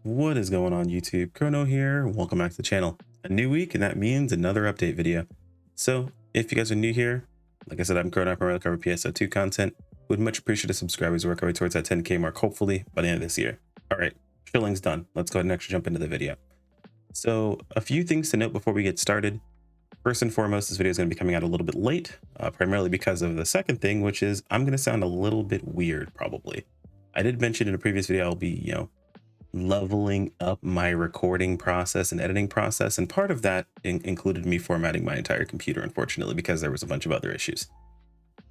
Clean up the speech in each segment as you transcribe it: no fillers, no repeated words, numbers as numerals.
What is going on YouTube? Chrono here. Welcome back to the channel. A new week, and that means another update video. So if you guys are new here, like I said, I'm Chrono. I primarily cover PSO2 content. Would much appreciate a subscribers work our way towards that 10K mark, hopefully by the end of this year. All right, chilling's done. Let's go ahead and actually jump into the video. So a few things to note before we get started. First and foremost, this video is going to be coming out a little bit late, primarily because of the second thing, which is I'm going to sound a little bit weird, probably. I did mention in a previous video I'll be, leveling up my recording process and editing process, and part of that included me formatting my entire computer, unfortunately, because there was a bunch of other issues.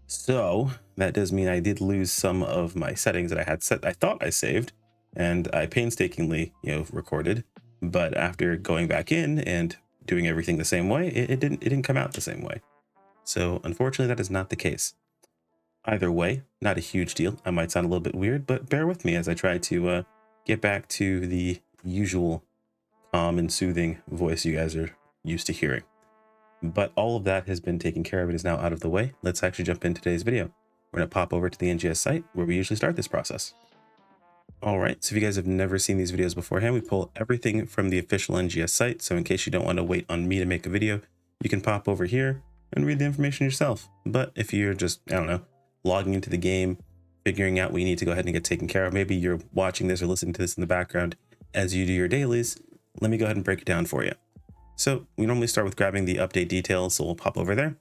So that does mean I did lose some of my settings that I had set. I thought I saved, and I painstakingly, recorded, but after going back in and doing everything the same way, it didn't come out the same way. So unfortunately, that is not the case. Either way, not a huge deal. I might sound a little bit weird, but bear with me as I try to get back to the usual calm and soothing voice you guys are used to hearing. But all of that has been taken care of. It is now out of the way. Let's actually jump into today's video. We're going to pop over to the NGS site where we usually start this process. All right, so if you guys have never seen these videos beforehand, we pull everything from the official NGS site. So in case you don't want to wait on me to make a video, you can pop over here and read the information yourself. But if you're just, I don't know, logging into the game, figuring out what you need to go ahead and get taken care of, maybe you're watching this or listening to this in the background as you do your dailies, let me go ahead and break it down for you. So we normally start with grabbing the update details, so we'll pop over there.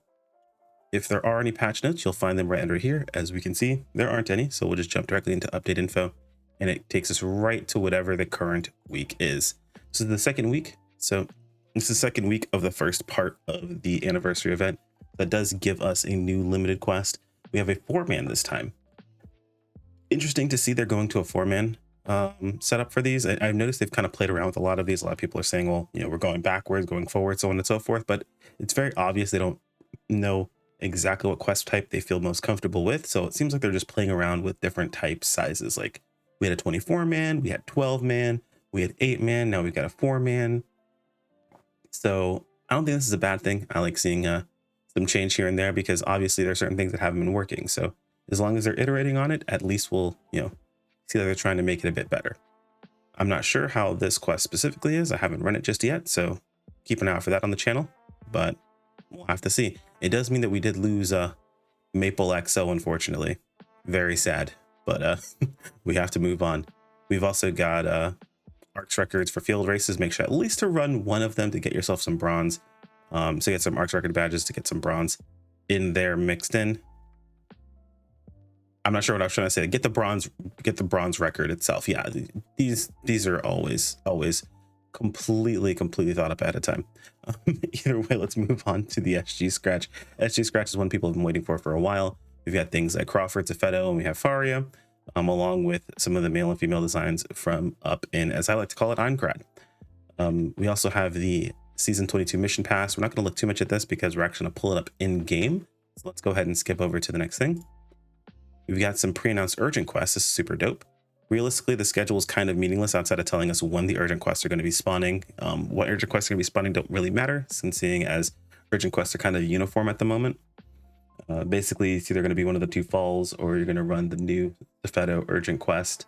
If there are any patch notes, you'll find them right under here. As we can see, there aren't any, so we'll just jump directly into update info, and it takes us right to whatever the current week is. So the second week, so this is the second week of the first part of the anniversary event. That does give us a new limited quest. We have a 4-man this time. Interesting to see they're going to a 4-man setup for these. I've noticed they've kind of played around with a lot of these. A lot of people are saying, well, we're going backwards, going forward, so on and so forth. But it's very obvious they don't know exactly what quest type they feel most comfortable with. So it seems like they're just playing around with different type sizes. Like we had a 24-man, we had 12-man, we had 8-man, now we've got a 4-man. So I don't think this is a bad thing. I like seeing some change here and there, because obviously there are certain things that haven't been working. So as long as they're iterating on it, at least we'll, see that they're trying to make it a bit better. I'm not sure how this quest specifically is. I haven't run it just yet, so keep an eye out for that on the channel, but we'll have to see. It does mean that we did lose Maple XO, unfortunately. Very sad, but we have to move on. We've also got ARCS records for field races. Make sure at least to run one of them to get yourself some bronze. So get some ARCS record badges to get some bronze in there mixed in. I'm not sure what I was trying to say. Get the bronze record itself. Yeah, these are always completely thought up ahead of time. Either way, let's move on to the SG Scratch. SG Scratch is one people have been waiting for a while. We've got things like Crawford, Zafeto, and we have Faria, along with some of the male and female designs from up in, as I like to call it, Einkrad. We also have the Season 22 Mission Pass. We're not going to look too much at this because we're actually going to pull it up in game. So let's go ahead and skip over to the next thing. We've got some pre-announced urgent quests. This is super dope. Realistically, the schedule is kind of meaningless outside of telling us when the urgent quests are going to be spawning. What urgent quests are going to be spawning don't really matter, since seeing as urgent quests are kind of uniform at the moment. Basically, it's either going to be one of the two falls, or you're going to run the new Zafeto urgent quest.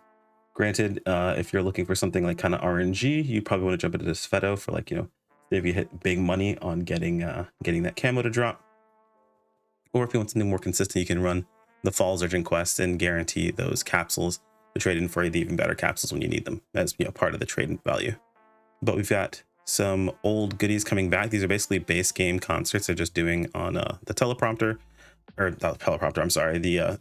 Granted, if you're looking for something like kind of RNG, you probably want to jump into the Zafeto for, like, if you hit big money on getting that camo to drop. Or if you want something more consistent, you can run the Falls urgent quest and guarantee those capsules to trade in for the even better capsules when you need them, as part of the trade value. But we've got some old goodies coming back. These are basically base game concerts they're just doing on the teleprompter, or not teleprompter, I'm sorry, the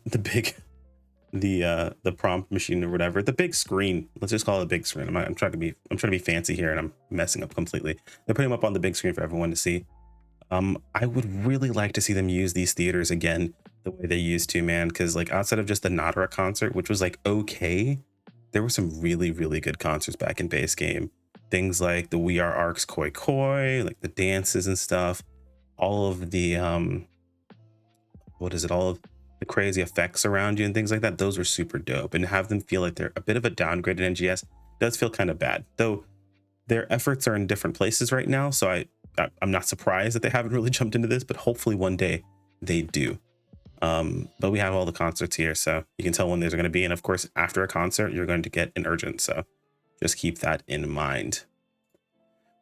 prompt machine or whatever, the big screen. Let's just call it a big screen. I'm trying to be fancy here, and I'm messing up completely. They're putting them up on the big screen for everyone to see. I would really like to see them use these theaters again the way they used to, man, because like outside of just the Nadara concert, which was like okay, there were some really good concerts back in base game. Things like the We Are ARCS Koi Koi, like the dances and stuff, all of the all of the crazy effects around you and things like that. Those were super dope, and have them feel like they're a bit of a downgrade in NGS does feel kind of bad, though their efforts are in different places right now. So I'm not surprised that they haven't really jumped into this, but hopefully one day they do. But we have all the concerts here, so you can tell when those are going to be. And of course, after a concert, you're going to get an urgent. So just keep that in mind.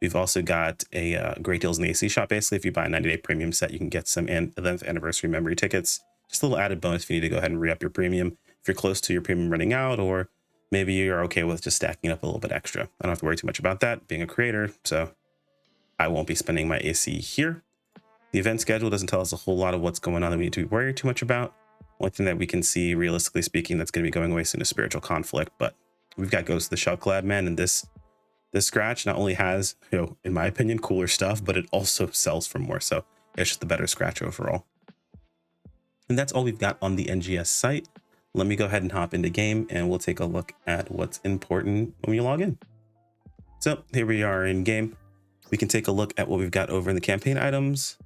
We've also got a great deals in the AC shop. Basically, if you buy a 90-day premium set, you can get some 11th anniversary memory tickets. Just a little added bonus if you need to go ahead and re-up your premium if you're close to your premium running out, or maybe you're okay with just stacking up a little bit extra. I don't have to worry too much about that being a creator, so I won't be spending my AC here. The event schedule doesn't tell us a whole lot of what's going on that we need to worry too much about. One thing that we can see, realistically speaking, that's going to be going away soon is spiritual conflict, but we've got Ghost of the Shell Clad Man, and this scratch not only has, in my opinion, cooler stuff, but it also sells for more. So it's just the better scratch overall. And that's all we've got on the NGS site. Let me go ahead and hop into game and we'll take a look at what's important when we log in. So here we are in game. We can take a look at what we've got over in the campaign items.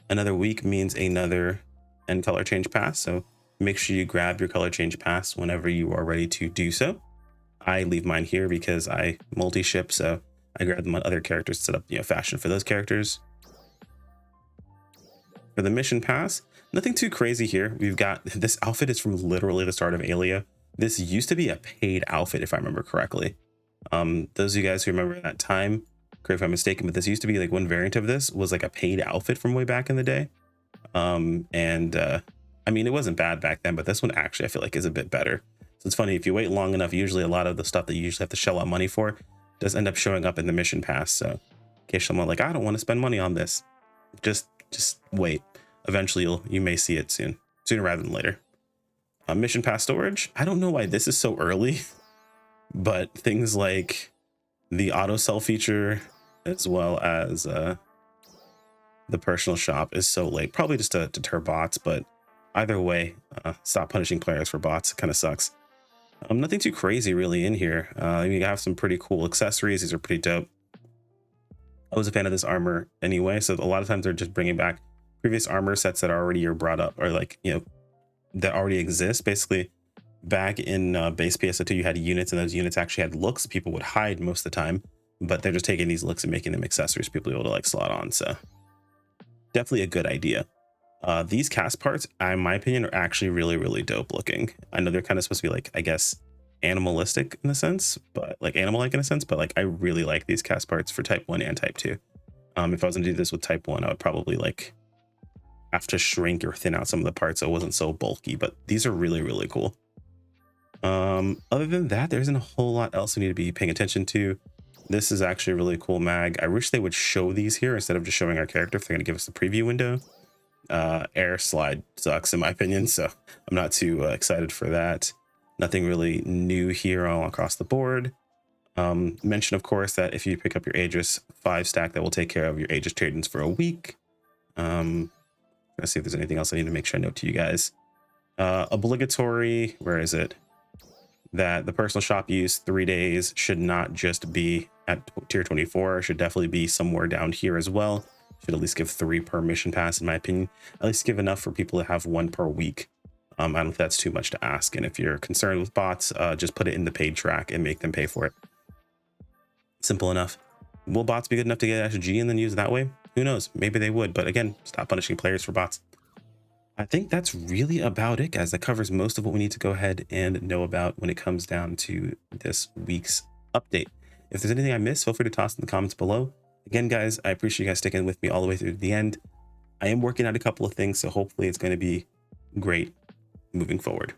Another week means another end color change pass. So make sure you grab your color change pass whenever you are ready to do so. I leave mine here because I multi-ship, so I grab them on other characters to set up fashion for those characters. For the mission pass, nothing too crazy here. We've got this outfit is from literally the start of Alia. This used to be a paid outfit, if I remember correctly. Those of you guys who remember that time, correct if I'm mistaken, but this used to be like one variant of this was like a paid outfit from way back in the day. I mean, it wasn't bad back then, but this one actually I feel like is a bit better. So it's funny, if you wait long enough, usually a lot of the stuff that you usually have to shell out money for does end up showing up in the mission pass. So in case someone like, I don't want to spend money on this, just wait. Eventually you may see it sooner rather than later. Mission pass storage. I don't know why this is so early, but things like the auto sell feature as well as the personal shop is so late, probably just to deter bots, but either way, stop punishing players for bots. It kind of sucks. Nothing too crazy really in here. You have some pretty cool accessories. These are pretty dope. I was a fan of this armor anyway, so a lot of times they're just bringing back previous armor sets that already are brought up, or like, that already exist. Basically, back in base PSO2, you had units, and those units actually had looks people would hide most of the time, but they're just taking these looks and making them accessories people able to like slot on. So definitely a good idea. These cast parts, in my opinion, are actually really, really dope looking. I know they're kind of supposed to be like, I guess, animalistic in a sense, but like animal-like in a sense, but like I really like these cast parts for type 1 and type 2. If I was gonna do this with type 1, I would probably like have to shrink or thin out some of the parts so it wasn't so bulky, but these are really, really cool. Other than that, there isn't a whole lot else we need to be paying attention to. This is actually a really cool mag. I wish they would show these here instead of just showing our character if they're gonna give us the preview window. Air slide sucks in my opinion, so I'm not too excited for that. Nothing really new here all across the board. Mention, of course, that if you pick up your Aegis 5 stack, that will take care of your Aegis trade-ins for a week. Let's see if there's anything else I need to make sure I note to you guys. Obligatory, where is it? That the personal shop use 3 days should not just be at tier 24, should definitely be somewhere down here as well. Should at least give 3 per mission pass, in my opinion. At least give enough for people to have 1 per week. I don't think that's too much to ask. And if you're concerned with bots, just put it in the paid track and make them pay for it. Simple enough. Will bots be good enough to get SG and then use it that way? Who knows? Maybe they would. But again, stop punishing players for bots. I think that's really about it, guys. That covers most of what we need to go ahead and know about when it comes down to this week's update. If there's anything I missed, feel free to toss in the comments below. Again, guys, I appreciate you guys sticking with me all the way through to the end. I am working on a couple of things, so hopefully it's going to be great moving forward.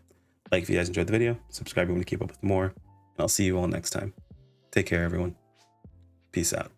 Like if you guys enjoyed the video, subscribe if you want to keep up with more, and I'll see you all next time. Take care, everyone. Peace out.